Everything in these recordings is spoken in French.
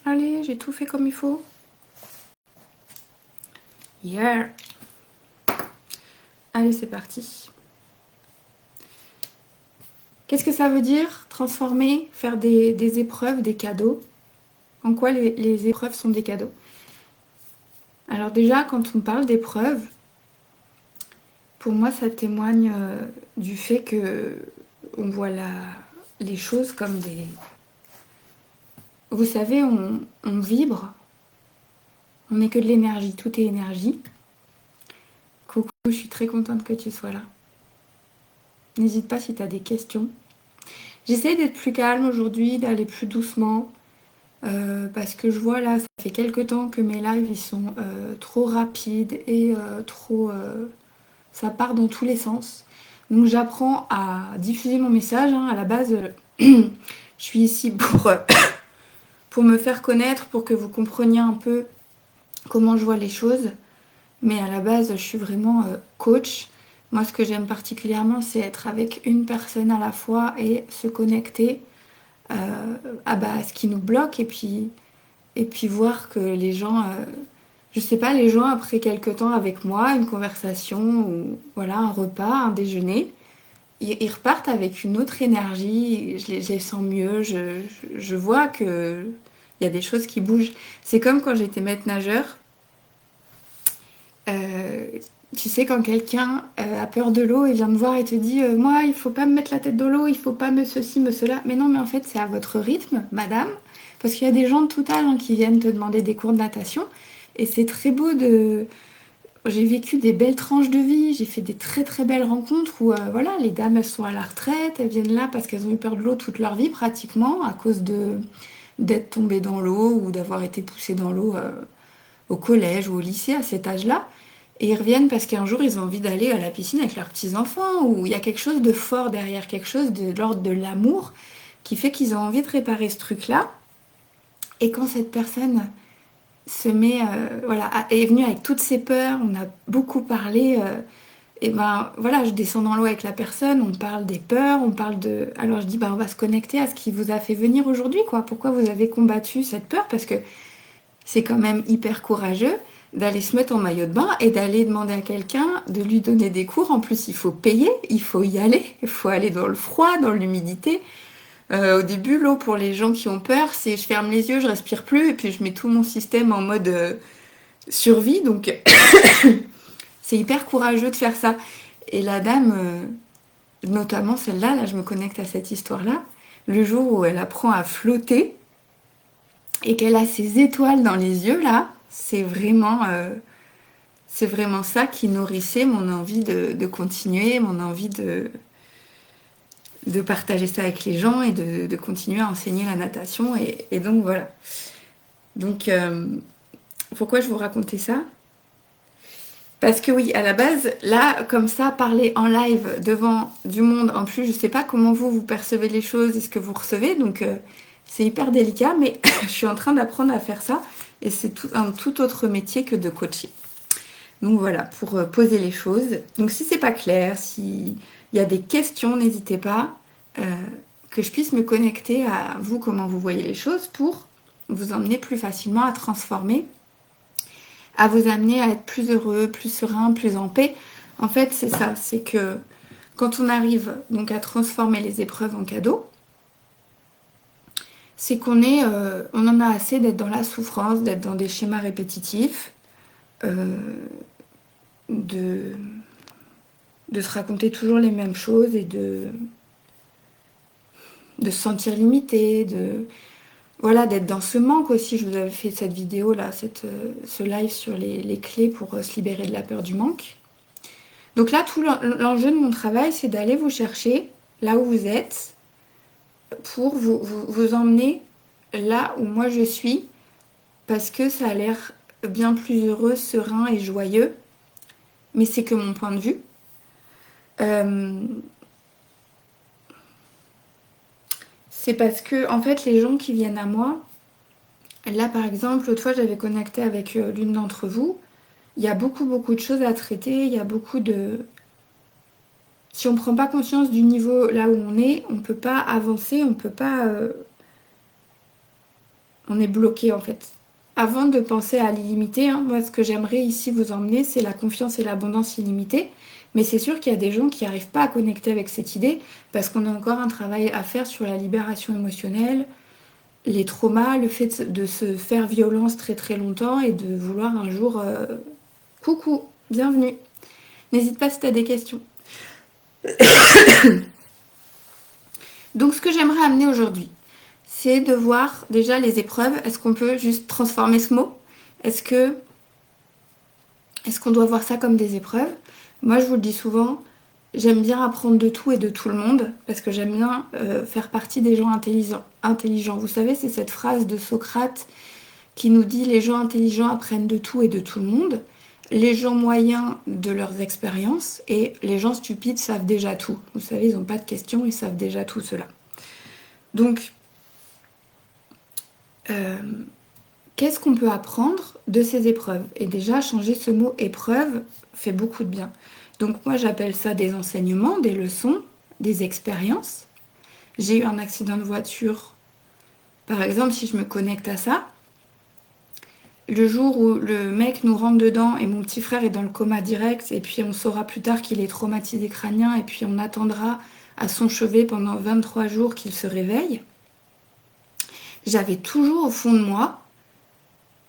Allez, j'ai tout fait comme il faut. Yeah. Allez, c'est parti. Qu'est-ce que ça veut dire transformer, faire des épreuves, des cadeaux? En quoi les épreuves sont des cadeaux? Alors déjà, quand on parle d'épreuves, pour moi, ça témoigne du fait que on voit les choses comme des... Vous savez, on vibre, on n'est que de l'énergie, tout est énergie. Coucou, je suis très contente que tu sois là. N'hésite pas si tu as des questions. J'essaie d'être plus calme aujourd'hui, d'aller plus doucement, parce que je vois là, ça fait quelques temps que mes lives ils sont trop rapides et trop... ça part dans tous les sens. Donc j'apprends à diffuser mon message, hein. À la base, je suis ici pour me faire connaître, pour que vous compreniez un peu comment je vois les choses. Mais à la base, je suis vraiment coach. Moi, ce que j'aime particulièrement, c'est être avec une personne à la fois et se connecter à ce qui nous bloque et puis voir que les gens, je sais pas, les gens après quelques temps avec moi, une conversation ou voilà, un repas, un déjeuner, ils repartent avec une autre énergie, je les sens mieux, je vois que il y a des choses qui bougent. C'est comme quand j'étais maître nageur. Euh, Tu sais, quand quelqu'un a peur de l'eau et vient me voir et te dit moi, il faut pas me mettre la tête dans l'eau, il faut pas me ceci, me cela. Mais non, mais en fait, c'est à votre rythme, madame. Parce qu'il y a des gens de tout âge hein, qui viennent te demander des cours de natation. Et c'est très beau de... J'ai vécu des belles tranches de vie, j'ai fait des très très belles rencontres où voilà, les dames elles sont à la retraite, elles viennent là parce qu'elles ont eu peur de l'eau toute leur vie pratiquement à cause de d'être tombées dans l'eau ou d'avoir été poussées dans l'eau au collège ou au lycée à cet âge-là. Et ils reviennent parce qu'un jour ils ont envie d'aller à la piscine avec leurs petits-enfants ou il y a quelque chose de fort derrière, quelque chose de l'ordre de l'amour qui fait qu'ils ont envie de réparer ce truc-là. Et quand cette personne se met, voilà, est venue avec toutes ses peurs, on a beaucoup parlé. Et ben voilà, je descends dans l'eau avec la personne, on parle des peurs, on parle de... Alors je dis, ben, on va se connecter à ce qui vous a fait venir aujourd'hui, quoi. Pourquoi vous avez combattu cette peur? Parce que c'est quand même hyper courageux d'aller se mettre en maillot de bain et d'aller demander à quelqu'un de lui donner des cours. En plus, il faut payer, il faut y aller, il faut aller dans le froid, dans l'humidité. Au début, l'eau, pour les gens qui ont peur, c'est je ferme les yeux, je respire plus, et puis je mets tout mon système en mode survie. Donc, c'est hyper courageux de faire ça. Et la dame, notamment celle-là, là, je me connecte à cette histoire-là, le jour où elle apprend à flotter et qu'elle a ses étoiles dans les yeux, là, c'est vraiment ça qui nourrissait mon envie de continuer, mon envie de partager ça avec les gens et de continuer à enseigner la natation. Et donc voilà. Donc pourquoi je vous racontais ça? Parce que oui, à la base, là, comme ça, parler en live devant du monde, en plus, je sais pas comment vous percevez les choses et ce que vous recevez, donc c'est hyper délicat, mais je suis en train d'apprendre à faire ça et c'est un tout autre métier que de coacher. Donc voilà, pour poser les choses. Donc si c'est pas clair, s'il y a des questions, n'hésitez pas euh, que je puisse me connecter à vous, comment vous voyez les choses, pour vous emmener plus facilement à transformer, à vous amener à être plus heureux, plus serein, plus en paix. En fait, c'est ça, c'est que quand on arrive donc à transformer les épreuves en cadeaux, c'est on en a assez d'être dans la souffrance, d'être dans des schémas répétitifs, euh, de se raconter toujours les mêmes choses et de se sentir limité, voilà, d'être dans ce manque aussi. Je vous avais fait cette vidéo là, ce live sur les clés pour se libérer de la peur du manque. Donc là, tout l'enjeu de mon travail, c'est d'aller vous chercher là où vous êtes pour vous emmener là où moi je suis parce que ça a l'air bien plus heureux, serein et joyeux, mais c'est que mon point de vue. Euh, c'est parce que en fait, les gens qui viennent à moi, là, par exemple, l'autre fois, j'avais connecté avec l'une d'entre vous. Il y a beaucoup, beaucoup de choses à traiter. Il y a beaucoup de... Si on ne prend pas conscience du niveau là où on est, on ne peut pas avancer, on ne peut pas... On est bloqué en fait. Avant de penser à l'illimité, hein, moi ce que j'aimerais ici vous emmener, c'est la confiance et l'abondance illimitée. Mais c'est sûr qu'il y a des gens qui n'arrivent pas à connecter avec cette idée parce qu'on a encore un travail à faire sur la libération émotionnelle, les traumas, le fait de se faire violence très très longtemps et de vouloir un jour coucou, bienvenue. N'hésite pas si tu as des questions. Donc ce que j'aimerais amener aujourd'hui, c'est de voir déjà les épreuves. Est-ce qu'on peut juste transformer ce mot? Est-ce que est-ce qu'on doit voir ça comme des épreuves? Moi, je vous le dis souvent, j'aime bien apprendre de tout et de tout le monde parce que j'aime bien faire partie des gens intelligents. Vous savez, c'est cette phrase de Socrate qui nous dit les gens intelligents apprennent de tout et de tout le monde, les gens moyens de leurs expériences et les gens stupides savent déjà tout. Vous savez, ils n'ont pas de questions, ils savent déjà tout cela. Donc, qu'est-ce qu'on peut apprendre de ces épreuves? Et déjà, changer ce mot épreuve fait beaucoup de bien. Donc moi, j'appelle ça des enseignements, des leçons, des expériences. J'ai eu un accident de voiture. Par exemple, si je me connecte à ça, le jour où le mec nous rentre dedans et mon petit frère est dans le coma direct, et puis on saura plus tard qu'il est traumatisé crânien, et puis on attendra à son chevet pendant 23 jours qu'il se réveille, j'avais toujours au fond de moi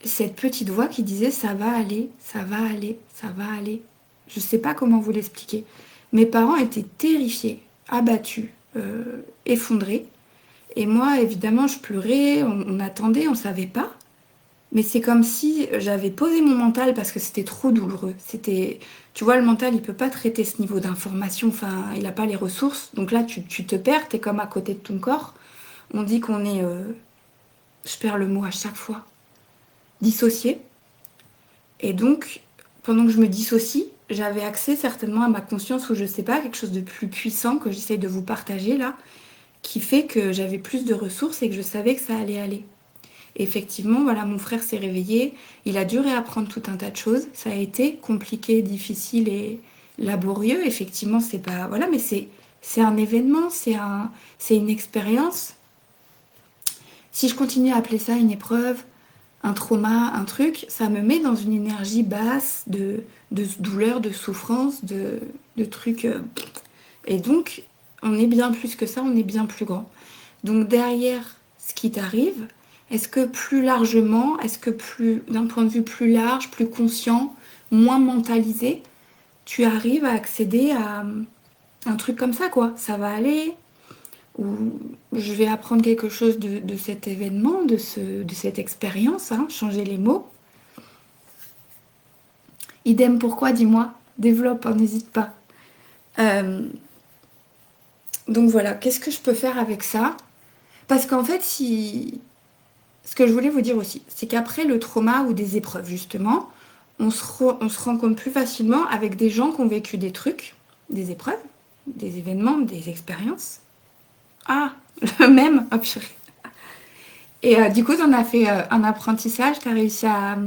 cette petite voix qui disait ça va aller, ça va aller, ça va aller. Je sais pas comment vous l'expliquer. Mes parents étaient terrifiés, abattus, effondrés. Et moi, évidemment, je pleurais, on attendait, on savait pas. Mais c'est comme si j'avais posé mon mental parce que c'était trop douloureux. C'était, tu vois, le mental, il peut pas traiter ce niveau d'information. Enfin, il n'a pas les ressources. Donc là, tu te perds, t'es comme à côté de ton corps. On dit qu'on est, je perds le mot à chaque fois, dissocié. Et donc, pendant que je me dissocie, j'avais accès certainement à ma conscience ou je sais pas, quelque chose de plus puissant que j'essaie de vous partager là, qui fait que j'avais plus de ressources et que je savais que ça allait aller. Et effectivement, voilà, mon frère s'est réveillé, il a dû réapprendre tout un tas de choses, ça a été compliqué, difficile et laborieux, effectivement, c'est pas, voilà, mais c'est un événement, c'est une expérience. Si je continue à appeler ça une épreuve, un trauma, un truc, ça me met dans une énergie basse de douleur, de souffrance, de trucs. Et donc, on est bien plus que ça, on est bien plus grand. Donc derrière ce qui t'arrive, est-ce que plus largement, est-ce que plus d'un point de vue plus large, plus conscient, moins mentalisé, tu arrives à accéder à un truc comme ça, quoi? Ça va aller, ou je vais apprendre quelque chose de cet événement, de cette expérience, hein, changer les mots. Idem, pourquoi, dis-moi, développe, hein, n'hésite pas. Euh, donc voilà, qu'est-ce que je peux faire avec ça? Parce qu'en fait, si... ce que je voulais vous dire aussi, c'est qu'après le trauma ou des épreuves, justement, on se rend compte plus facilement avec des gens qui ont vécu des trucs, des épreuves, des événements, des expériences. Ah, le même, hop, chérie. Et du coup, t'en as fait un apprentissage, t'as réussi à...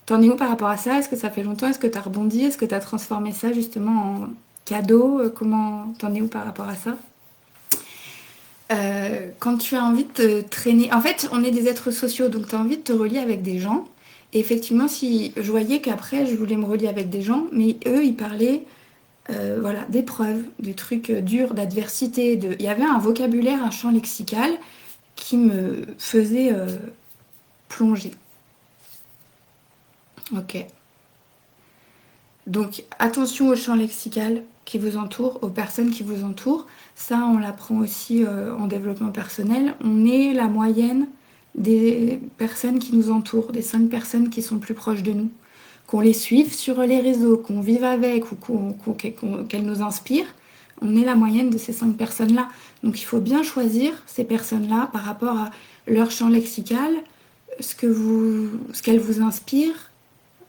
T'en es où par rapport à ça? Est-ce que ça fait longtemps? Est-ce que t'as rebondi? Est-ce que t'as transformé ça justement en cadeau? Comment t'en es où par rapport à ça? Quand tu as envie de te traîner... En fait, on est des êtres sociaux, donc tu as envie de te relier avec des gens. Et effectivement, si je voyais qu'après, je voulais me relier avec des gens, mais eux, ils parlaient voilà, d'épreuves, des trucs durs, d'adversité. Il y avait un vocabulaire, un champ lexical qui me faisait plonger. Ok. Donc attention au champ lexical qui vous entoure, aux personnes qui vous entourent. Ça, on l'apprend aussi en développement personnel. On est la moyenne des personnes qui nous entourent, des 5 personnes qui sont plus proches de nous. Qu'on les suive sur les réseaux, qu'on vive avec ou qu'elles nous inspirent, on est la moyenne de ces 5 personnes-là. Donc il faut bien choisir ces personnes-là par rapport à leur champ lexical, ce qu'elles vous inspirent,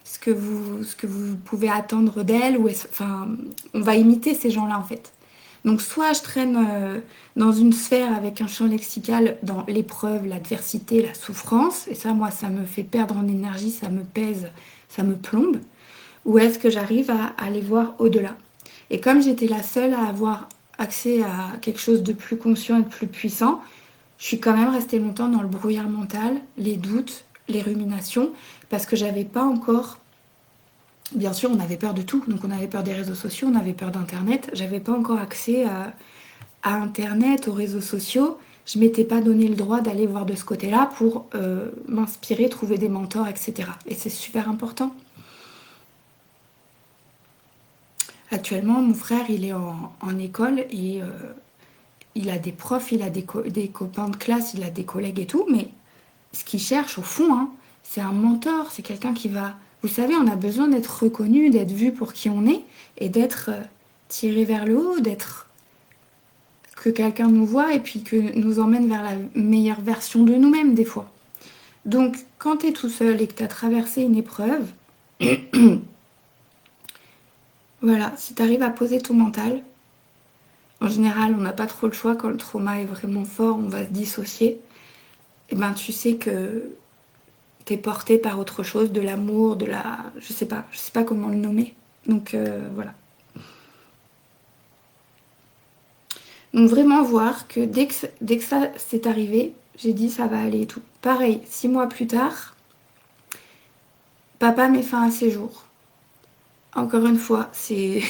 ce que vous pouvez attendre d'elle, enfin, on va imiter ces gens-là en fait. Donc soit je traîne dans une sphère avec un champ lexical dans l'épreuve, l'adversité, la souffrance, et ça, moi, ça me fait perdre en énergie, ça me pèse, ça me plombe, ou est-ce que j'arrive à aller voir au-delà? Et comme j'étais la seule à avoir accès à quelque chose de plus conscient et de plus puissant, je suis quand même restée longtemps dans le brouillard mental, les doutes, les ruminations, parce que j'avais pas encore. Bien sûr, on avait peur de tout. Donc, on avait peur des réseaux sociaux, on avait peur d'Internet. J'avais pas encore accès à Internet, aux réseaux sociaux. Je m'étais pas donné le droit d'aller voir de ce côté-là pour m'inspirer, trouver des mentors, etc. Et c'est super important. Actuellement, mon frère, il est en école et il a des profs, il a des copains de classe, il a des collègues et tout. Mais ce qu'il cherche au fond, hein, c'est un mentor, c'est quelqu'un qui va... Vous savez, on a besoin d'être reconnu, d'être vu pour qui on est et d'être tiré vers le haut, d'être que quelqu'un nous voit et puis que nous emmène vers la meilleure version de nous-mêmes des fois. Donc, quand tu es tout seul et que tu as traversé une épreuve, voilà, si tu arrives à poser ton mental, en général, on n'a pas trop le choix quand le trauma est vraiment fort, on va se dissocier, et ben tu sais que tu es porté par autre chose, de l'amour, de la... je sais pas comment le nommer. Donc voilà. Donc vraiment voir que dès que ça s'est arrivé, j'ai dit ça va aller et tout. Pareil, 6 mois plus tard, papa met fin à ses jours. Encore une fois, c'est...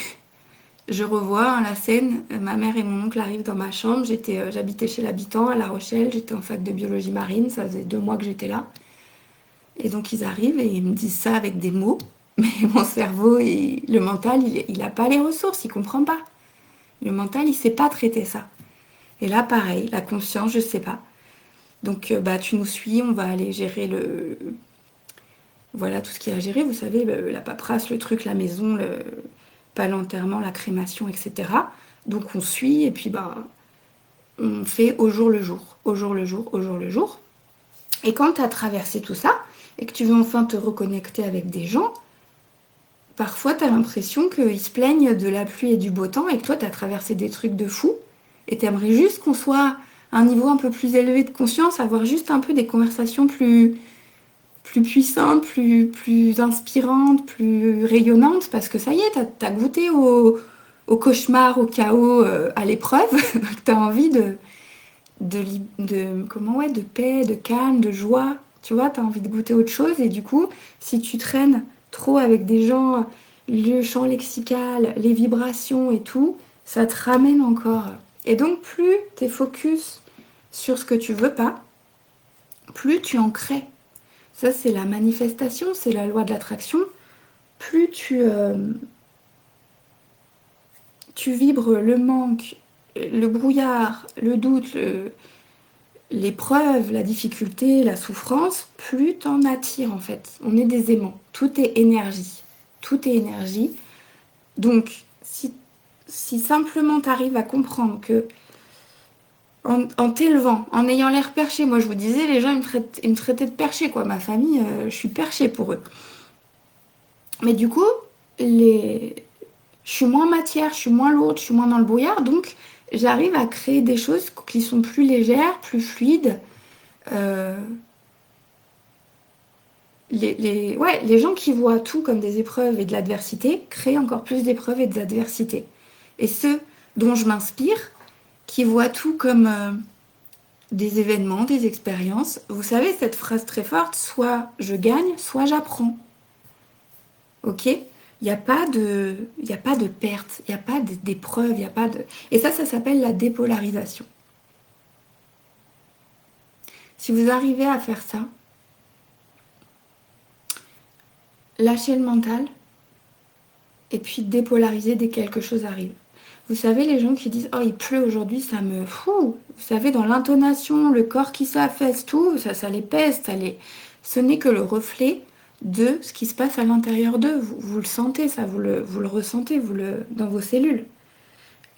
Je revois hein, la scène, ma mère et mon oncle arrivent dans ma chambre, j'habitais chez l'habitant à La Rochelle, j'étais en fac de biologie marine, ça faisait 2 mois que j'étais là. Et donc ils arrivent et ils me disent ça avec des mots, mais mon cerveau et le mental, il n'a pas les ressources, il comprend pas. Le mental, il sait pas traiter ça. Et là, pareil, la conscience, je sais pas. Donc bah tu nous suis, on va aller gérer le... Voilà tout ce qu'il y a à gérer, vous savez, la paperasse, le truc, la maison, pas l'enterrement, la crémation, etc. Donc on suit et puis bah, on fait au jour le jour, au jour le jour, au jour le jour. Et quand tu as traversé tout ça et que tu veux enfin te reconnecter avec des gens, parfois tu as l'impression qu'ils se plaignent de la pluie et du beau temps et que toi tu as traversé des trucs de fou et tu aimerais juste qu'on soit à un niveau un peu plus élevé de conscience, avoir juste un peu des conversations plus puissante, plus inspirante, plus rayonnante, parce que ça y est, t'as goûté au cauchemar, au chaos, à l'épreuve, donc t'as envie comment, ouais, de paix, de calme, de joie, tu vois, t'as envie de goûter autre chose, et du coup, si tu traînes trop avec des gens, le champ lexical, les vibrations et tout, ça te ramène encore. Et donc, plus t'es focus sur ce que tu veux pas, plus tu en crées. Ça, c'est la manifestation, c'est la loi de l'attraction. Plus tu vibres le manque, le brouillard, le doute, l'épreuve, la difficulté, la souffrance, plus t'en attires en fait. On est des aimants. Tout est énergie. Tout est énergie. Donc, si simplement tu arrives à comprendre que en t'élevant, en ayant l'air perché, moi je vous disais, les gens ils me traitaient de perché, quoi. Ma famille, je suis perché pour eux. Mais du coup, je suis moins matière, je suis moins lourde, je suis moins dans le brouillard, donc j'arrive à créer des choses qui sont plus légères, plus fluides. Euh, ouais, les gens qui voient tout comme des épreuves et de l'adversité créent encore plus d'épreuves et d'adversité. Et ceux dont je m'inspire, qui voient tout comme des événements, des expériences, vous savez, cette phrase très forte, soit je gagne, soit j'apprends. Ok? Il y a pas de perte, il n'y a pas d'épreuve, il y a pas de... Et ça s'appelle la dépolarisation. Si vous arrivez à faire ça, lâchez le mental et puis dépolariser dès que quelque chose arrive. Vous savez, les gens qui disent «Oh, il pleut aujourd'hui, ça me fout». Vous savez, dans l'intonation, le corps qui s'affaisse, tout, ça les pèse, ce n'est que le reflet de ce qui se passe à l'intérieur d'eux. Vous le sentez, ça, vous le ressentez dans vos cellules.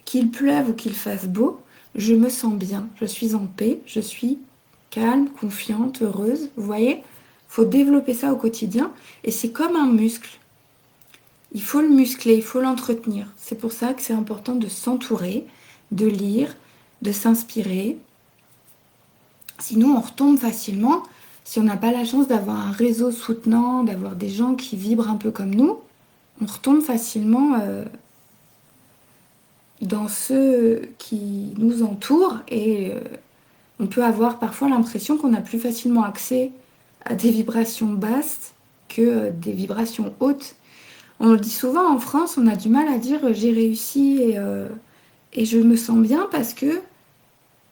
Qu'il pleuve ou qu'il fasse beau, je me sens bien, je suis en paix, je suis calme, confiante, heureuse. Vous voyez, il faut développer ça au quotidien et c'est comme un muscle. Il faut le muscler, il faut l'entretenir. C'est pour ça que c'est important de s'entourer, de lire, de s'inspirer. Sinon, on retombe facilement. Si on n'a pas la chance d'avoir un réseau soutenant, d'avoir des gens qui vibrent un peu comme nous, on retombe facilement dans ceux qui nous entourent et On peut avoir parfois l'impression qu'on a plus facilement accès à des vibrations basses que des vibrations hautes. On le dit souvent en France, on a du mal à dire j'ai réussi et je me sens bien parce que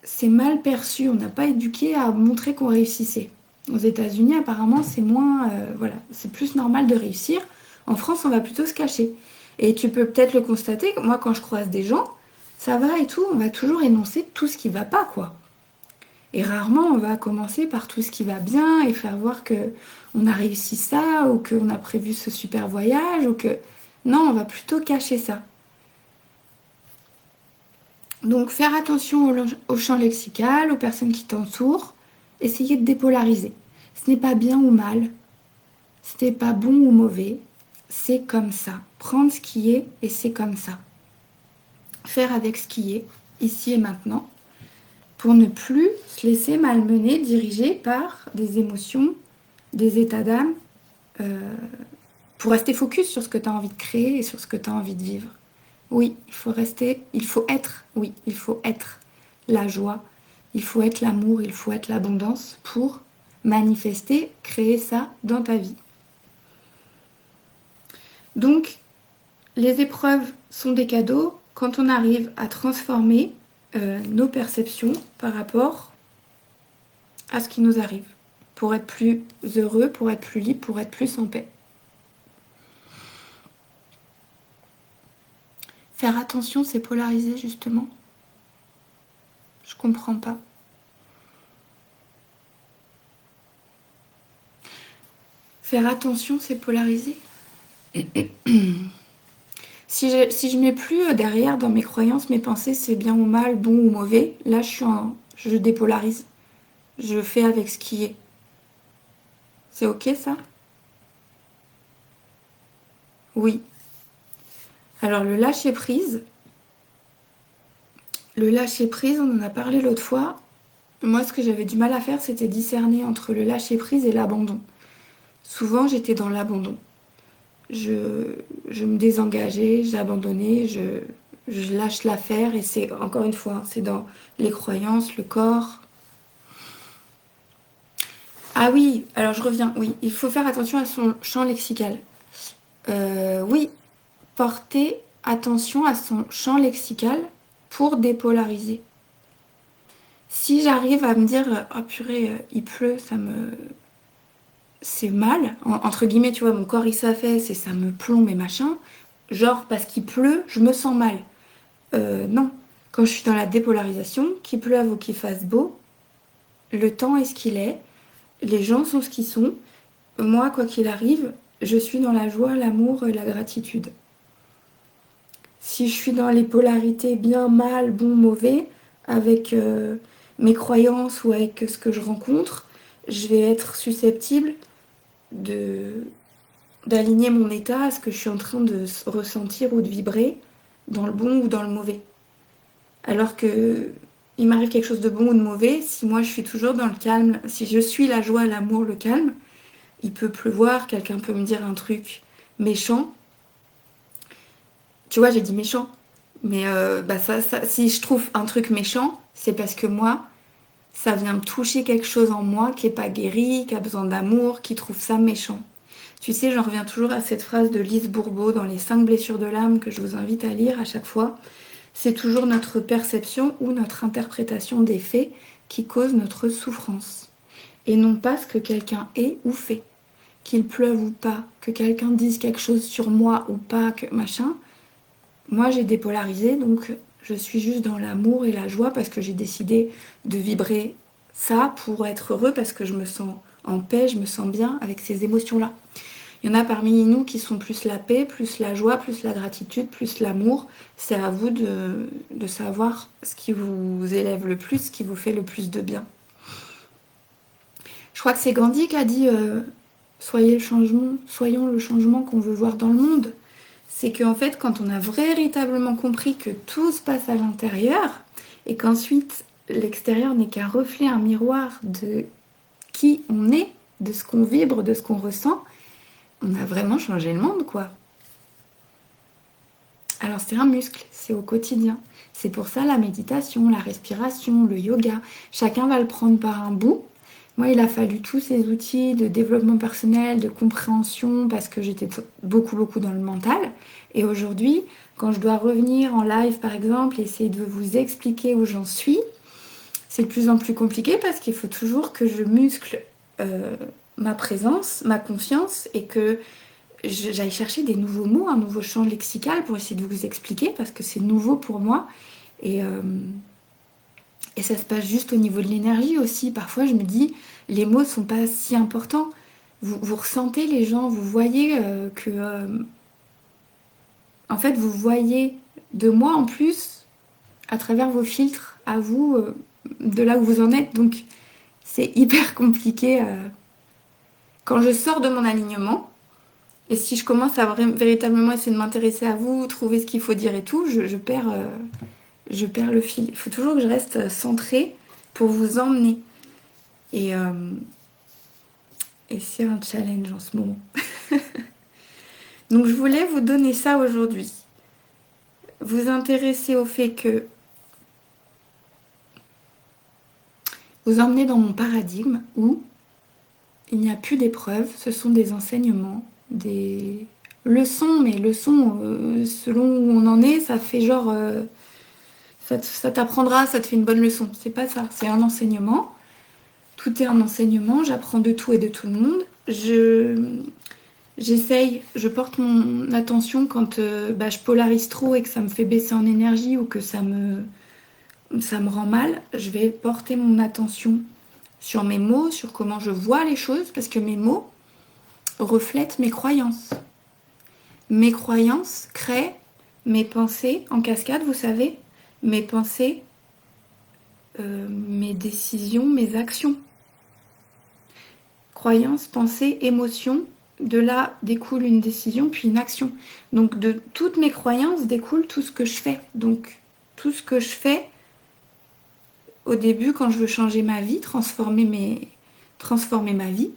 c'est mal perçu. On n'a pas éduqué à montrer qu'on réussissait. Aux États-Unis, apparemment, c'est moins, voilà, c'est plus normal de réussir. En France, on va plutôt se cacher. Et tu peux peut-être le constater. Moi, quand je croise des gens, ça va et tout, on va toujours énoncer tout ce qui va pas, quoi. Et rarement, on va commencer par tout ce qui va bien et faire voir que on a réussi ça ou qu'on a prévu ce super voyage ou que non, on va plutôt cacher ça. Donc, faire attention au champ lexical, aux personnes qui t'entourent, essayer de dépolariser. Ce n'est pas bien ou mal, ce n'est pas bon ou mauvais, c'est comme ça. Prendre ce qui est et c'est comme ça. Faire avec ce qui est, ici et maintenant, pour ne plus se laisser malmener, diriger par des émotions, des états d'âme, euh, pour rester focus sur ce que tu as envie de créer et sur ce que tu as envie de vivre. Oui, il faut rester, il faut être, oui, il faut être la joie, il faut être l'amour, il faut être l'abondance pour manifester, créer ça dans ta vie. Donc, les épreuves sont des cadeaux quand on arrive à transformer nos perceptions par rapport à ce qui nous arrive, pour être plus heureux, pour être plus libre, pour être plus en paix. Faire attention, c'est polariser justement. Je comprends pas. Faire attention, c'est polariser. Si je mets plus derrière dans mes croyances, mes pensées, c'est bien ou mal, bon ou mauvais, là je dépolarise. Je fais avec ce qui est. C'est ok ça? Oui. Alors le lâcher prise, on en a parlé l'autre fois. Moi, ce que j'avais du mal à faire, c'était discerner entre le lâcher prise et l'abandon. Souvent, j'étais dans l'abandon. Je me désengageais, j'abandonnais, je lâche l'affaire et c'est, encore une fois, c'est dans les croyances, le corps. Ah oui, alors je reviens, oui, il faut faire attention à son champ lexical. Oui, porter attention à son champ lexical pour dépolariser. Si j'arrive à me dire, oh purée, il pleut, c'est mal, entre guillemets, tu vois, mon corps il s'affaisse et ça me plombe et machin, genre parce qu'il pleut, je me sens mal. Non, quand je suis dans la dépolarisation, qu'il pleuve ou qu'il fasse beau, le temps est ce qu'il est, les gens sont ce qu'ils sont. Moi, quoi qu'il arrive, je suis dans la joie, l'amour et la gratitude. Si je suis dans les polarités bien, mal, bon, mauvais, avec mes croyances ou avec ce que je rencontre, je vais être susceptible de d'aligner mon état à ce que je suis en train de ressentir ou de vibrer dans le bon ou dans le mauvais. Alors que il m'arrive quelque chose de bon ou de mauvais, si moi je suis toujours dans le calme, si je suis la joie, l'amour, le calme, il peut pleuvoir, quelqu'un peut me dire un truc méchant. Tu vois, j'ai dit méchant. Mais bah si je trouve un truc méchant, c'est parce que moi, ça vient me toucher quelque chose en moi qui n'est pas guéri, qui a besoin d'amour, qui trouve ça méchant. Tu sais, j'en reviens toujours à cette phrase de Lise Bourbeau dans Les 5 blessures de l'âme que je vous invite à lire à chaque fois. C'est toujours notre perception ou notre interprétation des faits qui cause notre souffrance. Et non pas ce que quelqu'un est ou fait. Qu'il pleuve ou pas, que quelqu'un dise quelque chose sur moi ou pas, que machin. Moi, j'ai dépolarisé, donc je suis juste dans l'amour et la joie parce que j'ai décidé de vibrer ça pour être heureux, parce que je me sens en paix, je me sens bien avec ces émotions-là. Il y en a parmi nous qui sont plus la paix, plus la joie, plus la gratitude, plus l'amour. C'est à vous de savoir ce qui vous élève le plus, ce qui vous fait le plus de bien. Je crois que c'est Gandhi qui a dit soyons le changement qu'on veut voir dans le monde. C'est qu'en fait, quand on a véritablement compris que tout se passe à l'intérieur et qu'ensuite l'extérieur n'est qu'un reflet, un miroir de qui on est, de ce qu'on vibre, de ce qu'on ressent, on a vraiment changé le monde, quoi. Alors c'est un muscle, c'est au quotidien. C'est pour ça la méditation, la respiration, le yoga. Chacun va le prendre par un bout. Moi, il a fallu tous ces outils de développement personnel, de compréhension, parce que j'étais beaucoup, beaucoup dans le mental. Et aujourd'hui, quand je dois revenir en live, par exemple, et essayer de vous expliquer où j'en suis, c'est de plus en plus compliqué parce qu'il faut toujours que je muscle euh, ma présence, ma confiance, et que j'aille chercher des nouveaux mots, un nouveau champ lexical pour essayer de vous expliquer, parce que c'est nouveau pour moi. Et, euh, et ça se passe juste au niveau de l'énergie aussi. Parfois, je me dis, les mots sont pas si importants. Vous ressentez les gens, vous voyez en fait, vous voyez de moi en plus à travers vos filtres, à vous, de là où vous en êtes. Donc, c'est hyper compliqué quand je sors de mon alignement. Et si je commence à véritablement essayer de m'intéresser à vous, trouver ce qu'il faut dire et tout, je perds le fil. Il faut toujours que je reste centrée pour vous emmener. Et, euh, et c'est un challenge en ce moment. Donc je voulais vous donner ça aujourd'hui. Vous intéresser au fait que vous emmenez dans mon paradigme où il n'y a plus d'épreuves, ce sont des enseignements, des leçons, mais leçons, selon où on en est, ça fait genre, ça t'apprendra, ça te fait une bonne leçon. C'est pas ça, c'est un enseignement. Tout est un enseignement, j'apprends de tout et de tout le monde. J'essaye, je porte mon attention quand je polarise trop et que ça me fait baisser en énergie ou que ça me rend mal. Je vais porter mon attention sur mes mots, sur comment je vois les choses, parce que mes mots reflètent mes croyances. Mes croyances créent mes pensées en cascade, vous savez, mes pensées, mes décisions, mes actions. Croyances, pensées, émotions, de là découle une décision puis une action. Donc de toutes mes croyances découle tout ce que je fais. Donc tout ce que je fais au début quand je veux changer ma vie, transformer ma vie,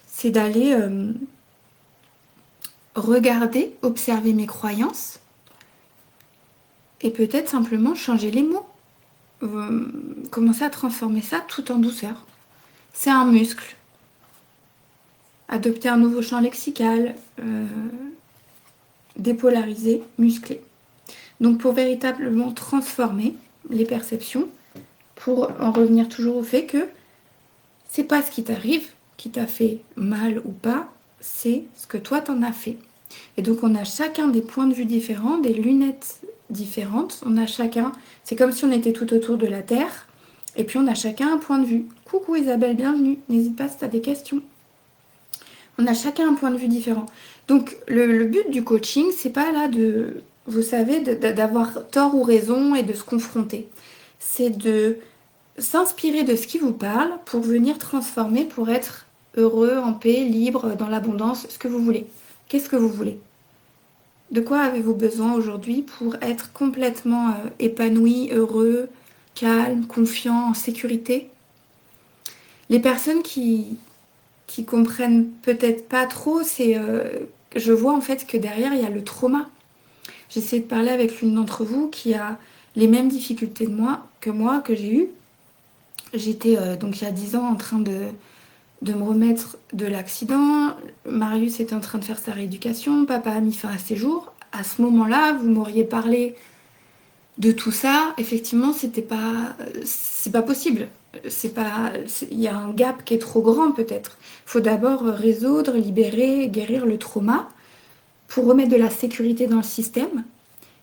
c'est d'aller regarder, observer mes croyances et peut-être simplement changer les mots. Commencer à transformer ça tout en douceur. C'est un muscle. Adopter un nouveau champ lexical, dépolariser, muscler. Donc pour véritablement transformer les perceptions, pour en revenir toujours au fait que c'est pas ce qui t'arrive, qui t'a fait mal ou pas, c'est ce que toi t'en as fait. Et donc on a chacun des points de vue différents, des lunettes différentes, on a chacun, c'est comme si on était tout autour de la Terre, et puis on a chacun un point de vue. Coucou Isabelle, bienvenue, n'hésite pas si tu as des questions. On a chacun un point de vue différent. Donc le but du coaching, c'est pas là de, vous savez, d'avoir tort ou raison et de se confronter. C'est de s'inspirer de ce qui vous parle pour venir transformer, pour être heureux, en paix, libre, dans l'abondance, ce que vous voulez. Qu'est-ce que vous voulez? De quoi avez-vous besoin aujourd'hui pour être complètement épanoui, heureux, calme, confiant, en sécurité? Les personnes qui comprennent peut-être pas trop, c'est je vois en fait que derrière il y a le trauma. J'essaie de parler avec l'une d'entre vous qui a les mêmes difficultés que moi, que j'ai eues. J'étais donc il y a 10 ans en train de me remettre de l'accident. Marius était en train de faire sa rééducation. Papa a mis fin à ses jours. À ce moment-là, vous m'auriez parlé de tout ça. Effectivement, c'est pas possible. Il y a un gap qui est trop grand peut-être. Il faut d'abord résoudre, libérer, guérir le trauma pour remettre de la sécurité dans le système.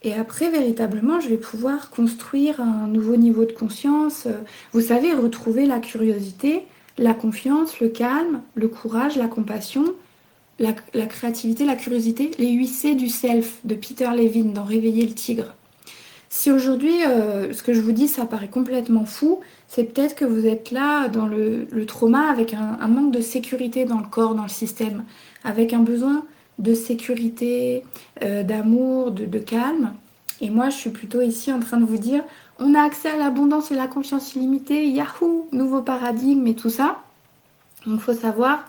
Et après, véritablement, je vais pouvoir construire un nouveau niveau de conscience. Vous savez, retrouver la curiosité, la confiance, le calme, le courage, la compassion, la créativité, la curiosité, les 8 C du self de Peter Levine dans Réveiller le tigre. Si aujourd'hui, ce que je vous dis, ça paraît complètement fou, c'est peut-être que vous êtes là dans le trauma avec un manque de sécurité dans le corps, dans le système, avec un besoin de sécurité, d'amour, de calme. Et moi, je suis plutôt ici en train de vous dire, on a accès à l'abondance et la confiance illimitée, yahoo, nouveau paradigme et tout ça. Donc, il faut savoir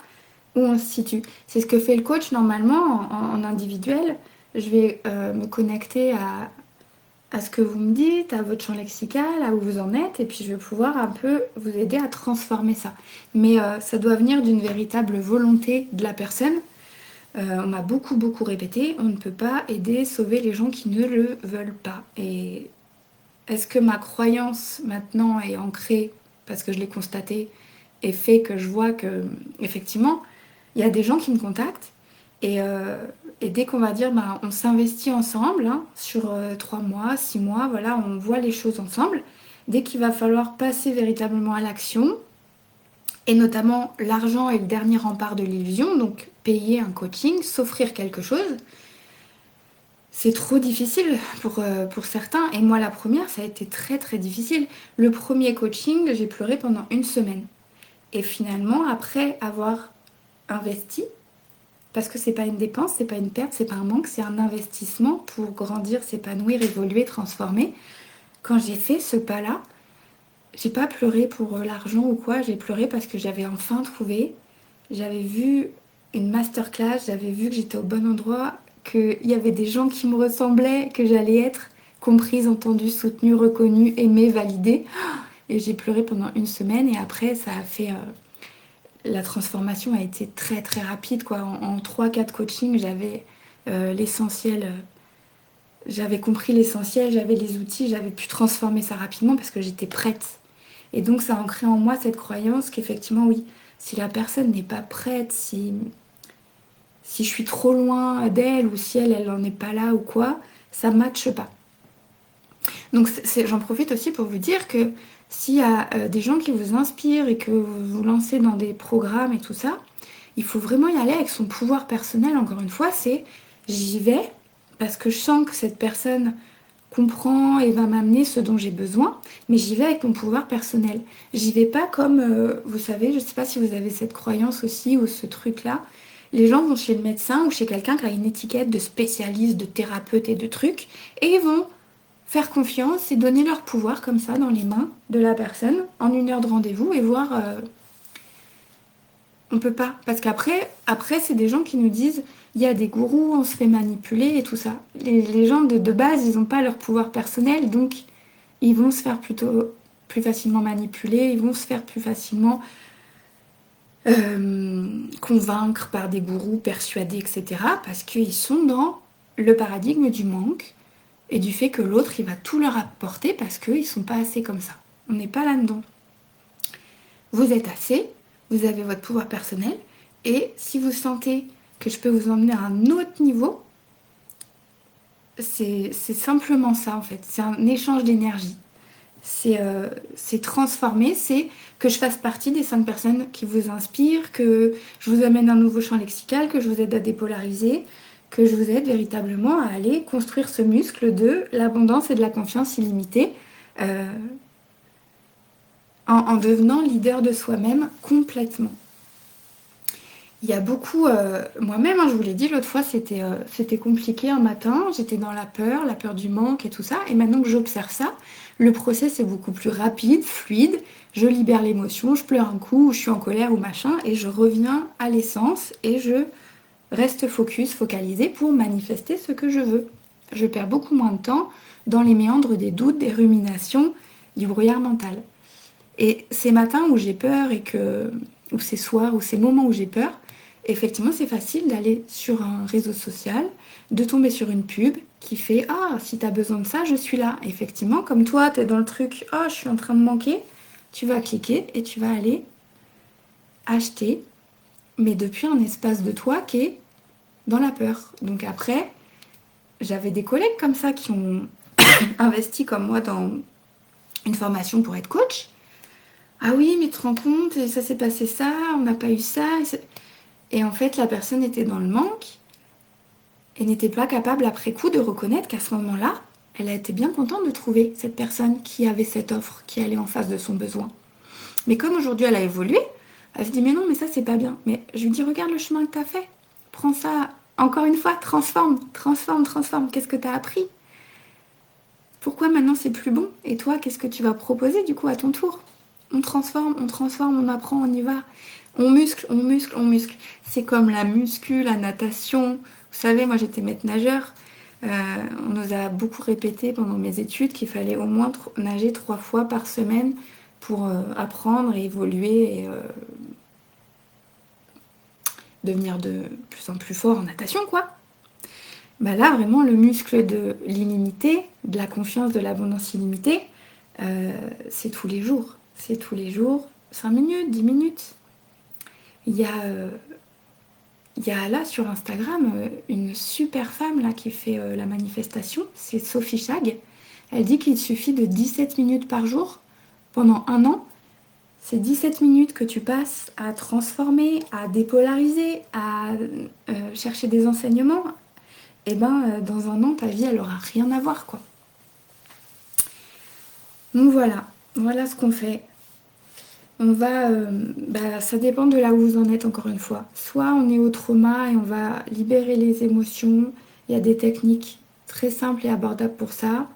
où on se situe. C'est ce que fait le coach normalement en individuel. je vais me connecter à ce que vous me dites, à votre champ lexical, à où vous en êtes, et puis je vais pouvoir un peu vous aider à transformer ça. Mais ça doit venir d'une véritable volonté de la personne. On m'a beaucoup, beaucoup répété, on ne peut pas aider, sauver les gens qui ne le veulent pas. Et est-ce que ma croyance maintenant est ancrée, parce que je l'ai constaté, et fait que je vois que, effectivement, il y a des gens qui me contactent, et, euh, et dès qu'on va dire, bah, on s'investit ensemble, hein, sur 3 mois, 6 mois, voilà, on voit les choses ensemble. Dès qu'il va falloir passer véritablement à l'action, et notamment l'argent est le dernier rempart de l'illusion, donc payer un coaching, s'offrir quelque chose, c'est trop difficile pour certains. Et moi, la première, ça a été très très difficile. Le premier coaching, j'ai pleuré pendant une semaine. Et finalement, après avoir investi, parce que c'est pas une dépense, c'est pas une perte, c'est pas un manque, c'est un investissement pour grandir, s'épanouir, évoluer, transformer. Quand j'ai fait ce pas-là, j'ai pas pleuré pour l'argent ou quoi, j'ai pleuré parce que j'avais enfin trouvé, j'avais vu une masterclass, j'avais vu que j'étais au bon endroit, qu'il y avait des gens qui me ressemblaient, que j'allais être comprise, entendue, soutenue, reconnue, aimée, validée. Et j'ai pleuré pendant une semaine et après ça a fait... la transformation a été très très rapide quoi. En 3-4 coachings, j'avais l'essentiel, j'avais compris l'essentiel, j'avais les outils, j'avais pu transformer ça rapidement parce que j'étais prête. Et donc ça a ancré en moi cette croyance qu'effectivement oui, si la personne n'est pas prête, si je suis trop loin d'elle ou si elle n'en est pas là ou quoi, ça ne matche pas. Donc j'en profite aussi pour vous dire que s'il y a des gens qui vous inspirent et que vous vous lancez dans des programmes et tout ça, il faut vraiment y aller avec son pouvoir personnel. Encore une fois, c'est j'y vais parce que je sens que cette personne comprend et va m'amener ce dont j'ai besoin, mais j'y vais avec mon pouvoir personnel. J'y vais pas comme, vous savez, je sais pas si vous avez cette croyance aussi ou ce truc-là. Les gens vont chez le médecin ou chez quelqu'un qui a une étiquette de spécialiste, de thérapeute et de trucs, et ils vont faire confiance et donner leur pouvoir comme ça dans les mains de la personne en 1 heure de rendez-vous et voir. On peut pas. Parce qu'après, c'est des gens qui nous disent il y a des gourous, on se fait manipuler et tout ça. Les gens de base, ils n'ont pas leur pouvoir personnel, donc ils vont se faire plutôt plus facilement manipuler, ils vont se faire plus facilement convaincre par des gourous, persuader, etc. Parce qu'ils sont dans le paradigme du manque et du fait que l'autre, il va tout leur apporter parce qu'ils sont pas assez comme ça. On n'est pas là-dedans. Vous êtes assez, vous avez votre pouvoir personnel, et si vous sentez que je peux vous emmener à un autre niveau, c'est simplement ça en fait. C'est un échange d'énergie. C'est transformer, c'est que je fasse partie des 5 personnes qui vous inspirent, que je vous amène un nouveau champ lexical, que je vous aide à dépolariser, que je vous aide véritablement à aller construire ce muscle de l'abondance et de la confiance illimitée. euh, en devenant leader de soi-même complètement. Il y a beaucoup, moi-même, hein, je vous l'ai dit l'autre fois, c'était compliqué un matin, j'étais dans la peur du manque et tout ça, et maintenant que j'observe ça, le process est beaucoup plus rapide, fluide, je libère l'émotion, je pleure un coup, ou je suis en colère ou machin, et je reviens à l'essence, et je reste focus, focalisé pour manifester ce que je veux. Je perds beaucoup moins de temps dans les méandres des doutes, des ruminations, du brouillard mental. Et ces matins où j'ai peur ou ces soirs ou ces moments où j'ai peur, effectivement, c'est facile d'aller sur un réseau social, de tomber sur une pub qui fait «Ah, si t'as besoin de ça, je suis là». Effectivement, comme toi, t'es dans le truc «Ah, je suis en train de manquer», tu vas cliquer et tu vas aller acheter, mais depuis un espace de toi qui est dans la peur. Donc après, j'avais des collègues comme ça qui ont investi comme moi dans une formation pour être coach. Ah oui, mais tu te rends compte, ça s'est passé ça, on n'a pas eu ça. Et en fait, la personne était dans le manque et n'était pas capable après coup de reconnaître qu'à ce moment-là, elle a été bien contente de trouver cette personne qui avait cette offre, qui allait en face de son besoin. Mais comme aujourd'hui elle a évolué, elle se dit mais non, mais ça c'est pas bien. Mais je lui dis regarde le chemin que tu as fait. Prends ça, encore une fois, transforme, transforme, transforme. Qu'est-ce que tu as appris? Pourquoi maintenant c'est plus bon? Et toi, qu'est-ce que tu vas proposer du coup à ton tour? On transforme, on apprend, on y va. On muscle, on muscle, on muscle. C'est comme la muscu, la natation Vous savez, moi j'étais maître nageur. On nous a beaucoup répété pendant mes études qu'il fallait au moins nager 3 fois par semaine pour apprendre et évoluer et devenir de plus en plus fort en natation, quoi. Bah là, vraiment, le muscle de l'illimité, de la confiance, de l'abondance illimitée, c'est tous les jours. C'est tous les jours, 5 minutes, 10 minutes. Il y a, euh, il y a là sur Instagram une super femme là, qui fait la manifestation, c'est Sophie Chag. Elle dit qu'il suffit de 17 minutes par jour pendant un an. C'est 17 minutes que tu passes à transformer, à dépolariser, à chercher des enseignements. Et ben, dans un an, ta vie, elle aura rien à voir, quoi. Donc voilà ce qu'on fait. On va, ça dépend de là où vous en êtes, encore une fois. Soit on est au trauma et on va libérer les émotions. Il y a des techniques très simples et abordables pour ça.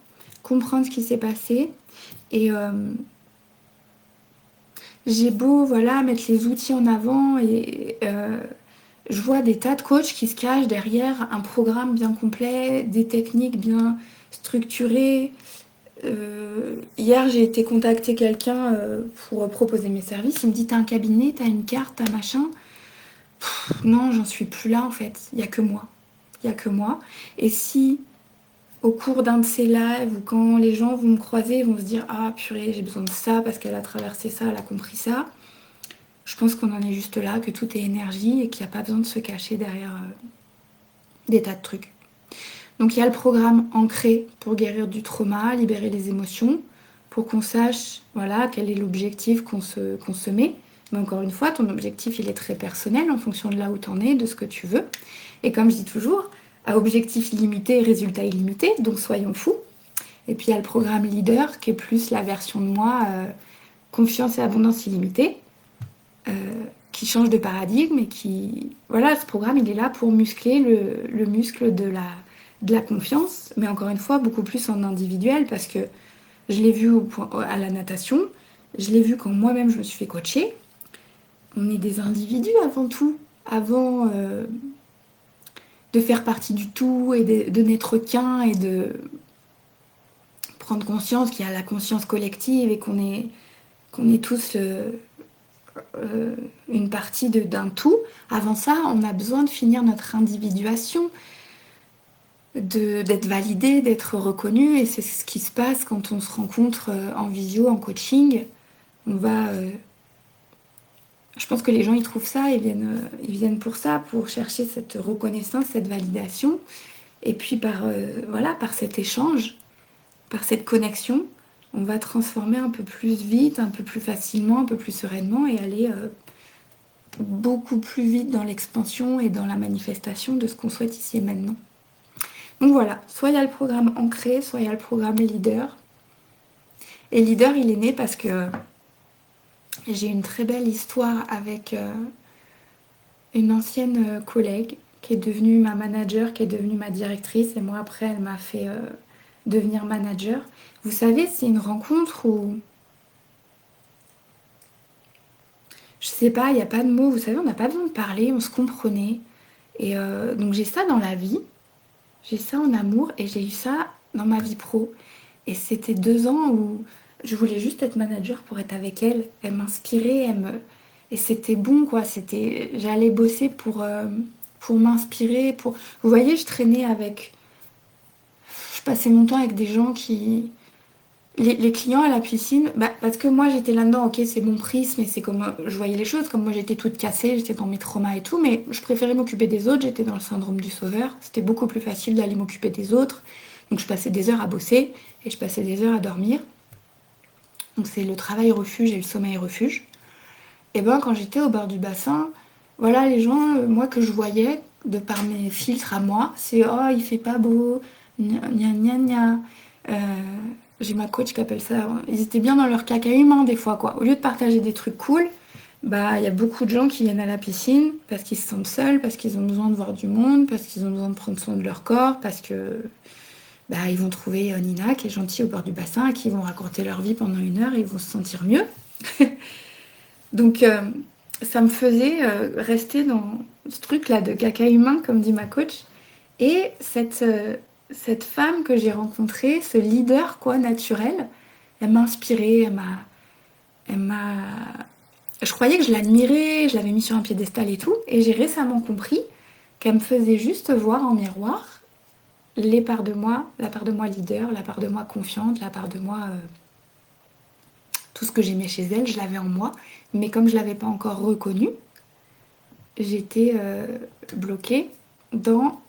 Comprendre ce qui s'est passé. Et j'ai beau, voilà, mettre les outils en avant et je vois des tas de coachs qui se cachent derrière un programme bien complet, des techniques bien structurées. Hier, j'ai été contacter quelqu'un pour proposer mes services. Il me dit, t'as un cabinet, t'as une carte, t'as machin. Non, j'en suis plus là en fait. Il n'y a que moi. Il n'y a que moi. Et si au cours d'un de ces lives ou quand les gens vont me croiser, ils vont se dire, ah purée, j'ai besoin de ça parce qu'elle a traversé ça, elle a compris ça. Je pense qu'on en est juste là, que tout est énergie et qu'il n'y a pas besoin de se cacher derrière des tas de trucs. Donc il y a le programme ancré pour guérir du trauma, libérer les émotions, pour qu'on sache voilà, quel est l'objectif qu'on se met. Mais encore une fois, ton objectif, il est très personnel en fonction de là où tu en es, de ce que tu veux. Et comme je dis toujours, à objectif limité, résultat illimité, donc soyons fous. Et puis il y a le programme leader, qui est plus la version de moi, confiance et abondance illimitée, qui change de paradigme et qui... Voilà, ce programme, il est là pour muscler le muscle de la confiance, mais encore une fois, beaucoup plus en individuel, parce que je l'ai vu à la natation, je l'ai vu quand moi-même je me suis fait coacher. On est des individus avant tout, avant de faire partie du tout et de n'être qu'un et de prendre conscience qu'il y a la conscience collective et qu'on est tous une partie d'un tout. Avant ça, on a besoin de finir notre individuation, d'être validé, d'être reconnu, et c'est ce qui se passe quand on se rencontre en visio, en coaching. On va... je pense que les gens, ils trouvent ça, ils viennent pour ça, pour chercher cette reconnaissance, cette validation. Et puis par cet échange, par cette connexion, on va transformer un peu plus vite, un peu plus facilement, un peu plus sereinement et aller beaucoup plus vite dans l'expansion et dans la manifestation de ce qu'on souhaite ici et maintenant. Donc voilà, soit il y a le programme ancré, soit il y a le programme leader. Et leader, il est né parce que j'ai une très belle histoire avec une ancienne collègue qui est devenue ma manager, qui est devenue ma directrice. Et moi, après, elle m'a fait devenir manager. Vous savez, c'est une rencontre où... Je sais pas, il n'y a pas de mots. Vous savez, on n'a pas besoin de parler, on se comprenait. Et donc j'ai ça dans la vie. J'ai ça en amour et j'ai eu ça dans ma vie pro. Et c'était 2 ans où je voulais juste être manager pour être avec elle. Elle m'inspirait, et c'était bon, quoi. J'allais bosser pour m'inspirer. Vous voyez, je traînais avec... Je passais mon temps avec des gens qui... Les clients à la piscine, parce que moi j'étais là-dedans, ok, c'est mon prisme et c'est comme je voyais les choses, comme moi j'étais toute cassée, j'étais dans mes traumas et tout, mais je préférais m'occuper des autres, j'étais dans le syndrome du sauveur, c'était beaucoup plus facile d'aller m'occuper des autres, donc je passais des heures à bosser et je passais des heures à dormir. Donc c'est le travail refuge et le sommeil refuge. Et ben quand j'étais au bord du bassin, voilà les gens, moi que je voyais, de par mes filtres à moi, c'est oh il fait pas beau, gna gna gna gna. J'ai ma coach qui appelle ça, ils étaient bien dans leur caca humain des fois quoi. Au lieu de partager des trucs cool, il y a beaucoup de gens qui viennent à la piscine parce qu'ils se sentent seuls, parce qu'ils ont besoin de voir du monde, parce qu'ils ont besoin de prendre soin de leur corps, parce que ils vont trouver Nina qui est gentille au bord du bassin, qui vont raconter leur vie pendant 1 heure et ils vont se sentir mieux. Donc ça me faisait rester dans ce truc là de caca humain comme dit ma coach. Et cette femme que j'ai rencontrée, ce leader quoi naturel, elle m'a inspirée, elle m'a... Je croyais que je l'admirais, je l'avais mis sur un piédestal et tout, et j'ai récemment compris qu'elle me faisait juste voir en miroir les parts de moi, la part de moi leader, la part de moi confiante, la part de moi... tout ce que j'aimais chez elle, je l'avais en moi, mais comme je ne l'avais pas encore reconnu, j'étais bloquée dans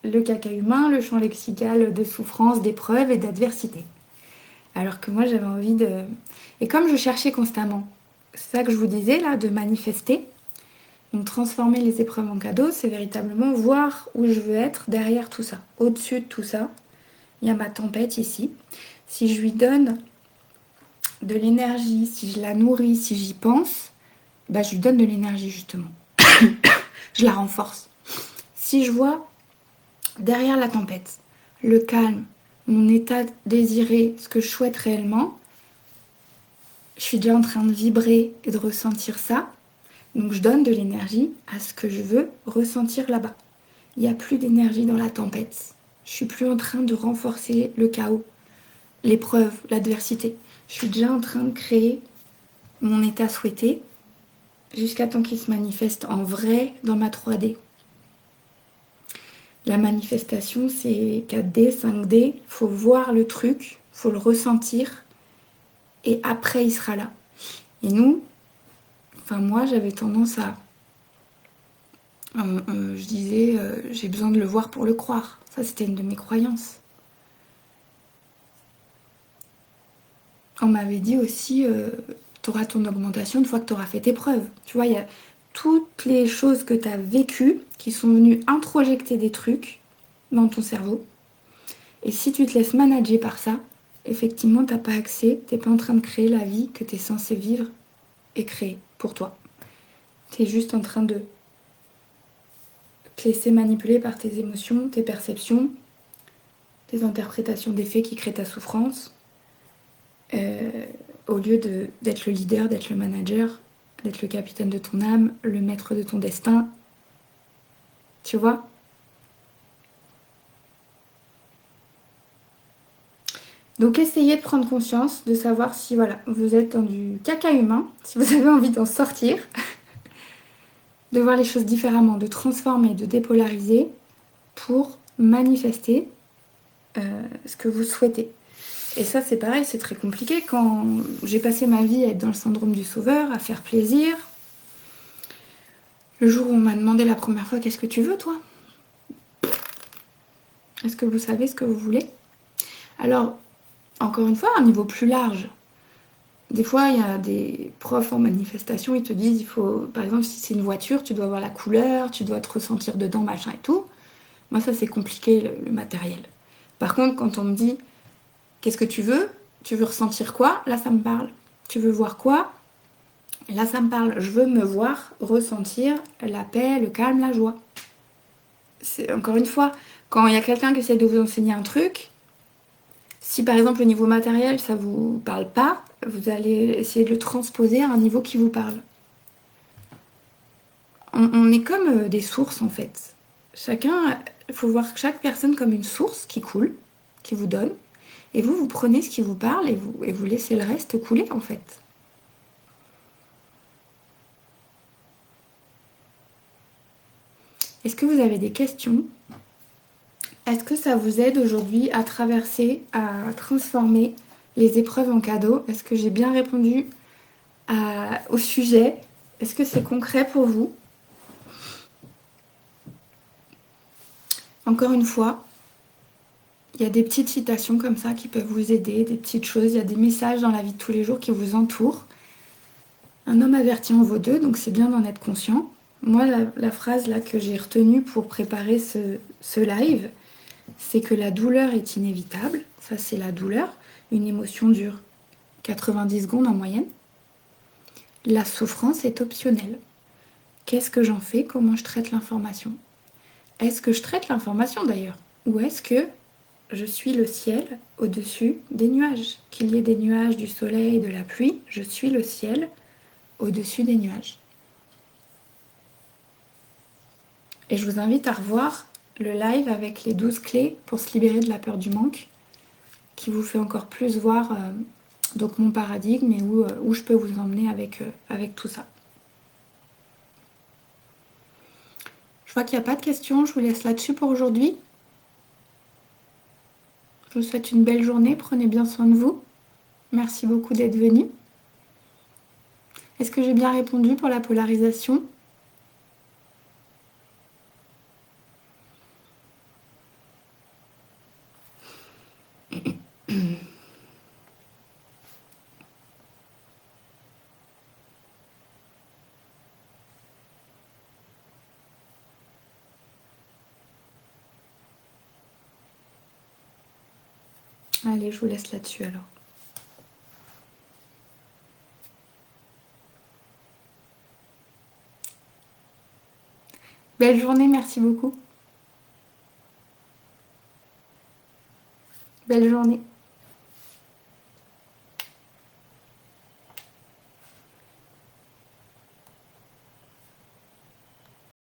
le caca humain, le champ lexical de souffrance, d'épreuve et d'adversité. Alors que moi, j'avais envie de... Et comme je cherchais constamment, c'est ça que je vous disais là, de manifester, donc transformer les épreuves en cadeaux, c'est véritablement voir où je veux être derrière tout ça. Au-dessus de tout ça, il y a ma tempête ici. Si je lui donne de l'énergie, si je la nourris, si j'y pense, bah, je lui donne de l'énergie justement. Je la renforce. Si je vois derrière la tempête, le calme, mon état désiré, ce que je souhaite réellement, je suis déjà en train de vibrer et de ressentir ça. Donc je donne de l'énergie à ce que je veux ressentir là-bas. Il n'y a plus d'énergie dans la tempête. Je suis plus en train de renforcer le chaos, l'épreuve, l'adversité. Je suis déjà en train de créer mon état souhaité jusqu'à temps qu'il se manifeste en vrai dans ma 3D. La manifestation, c'est 4D, 5D. Il faut voir le truc, il faut le ressentir, et après, il sera là. Et nous, enfin moi, j'avais tendance à... je disais, j'ai besoin de le voir pour le croire. Ça, c'était une de mes croyances. On m'avait dit aussi, tu auras ton augmentation une fois que tu auras fait tes preuves. Tu vois, il y a toutes les choses que tu as vécues qui sont venues introjecter des trucs dans ton cerveau. Et si tu te laisses manager par ça, effectivement, t'as pas accès, t'es pas en train de créer la vie que tu es censé vivre et créer pour toi. Tu es juste en train de te laisser manipuler par tes émotions, tes perceptions, tes interprétations des faits qui créent ta souffrance, au lieu d'être le leader, d'être le manager, d'être le capitaine de ton âme, le maître de ton destin. Tu vois? Donc essayez de prendre conscience, de savoir si voilà, vous êtes dans du caca humain, si vous avez envie d'en sortir, de voir les choses différemment, de transformer, de dépolariser pour manifester ce que vous souhaitez. Et ça, c'est pareil, c'est très compliqué. Quand j'ai passé ma vie à être dans le syndrome du sauveur, à faire plaisir, le jour où on m'a demandé la première fois qu'est-ce que tu veux, toi? Est-ce que vous savez ce que vous voulez? Alors, encore une fois, à un niveau plus large, des fois, il y a des profs en manifestation, ils te disent, il faut, par exemple, si c'est une voiture, tu dois voir la couleur, tu dois te ressentir dedans, machin et tout. Moi, ça, c'est compliqué, le matériel. Par contre, quand on me dit, qu'est-ce que tu veux? Tu veux ressentir quoi? Là, ça me parle. Tu veux voir quoi? Là, ça me parle. Je veux me voir ressentir la paix, le calme, la joie. C'est, encore une fois, quand il y a quelqu'un qui essaie de vous enseigner un truc, si par exemple au niveau matériel, ça vous parle pas, vous allez essayer de le transposer à un niveau qui vous parle. On est comme des sources en fait. Chacun, il faut voir chaque personne comme une source qui coule, qui vous donne, et vous prenez ce qui vous parle et vous laissez le reste couler en fait. Est-ce que vous avez des questions? Est-ce que ça vous aide aujourd'hui à traverser, à transformer les épreuves en cadeaux? Est-ce que j'ai bien répondu au sujet? Est-ce que c'est concret pour vous? Encore une fois, il y a des petites citations comme ça qui peuvent vous aider, des petites choses, il y a des messages dans la vie de tous les jours qui vous entourent. Un homme averti en vaut deux, donc c'est bien d'en être conscient. Moi, la phrase là que j'ai retenue pour préparer ce live, c'est que la douleur est inévitable. Ça, c'est la douleur. Une émotion dure 90 secondes en moyenne. La souffrance est optionnelle. Qu'est-ce que j'en fais? Comment je traite l'information? Est-ce que je traite l'information d'ailleurs? Ou est-ce que je suis le ciel au-dessus des nuages? Qu'il y ait des nuages, du soleil, de la pluie, je suis le ciel au-dessus des nuages. Et je vous invite à revoir le live avec les 12 clés pour se libérer de la peur du manque, qui vous fait encore plus voir donc mon paradigme et où je peux vous emmener avec tout ça. Je vois qu'il n'y a pas de questions, je vous laisse là-dessus pour aujourd'hui. Je vous souhaite une belle journée, prenez bien soin de vous. Merci beaucoup d'être venu. Est-ce que j'ai bien répondu pour la polarisation? Allez, je vous laisse là-dessus alors. Belle journée, merci beaucoup. Belle journée.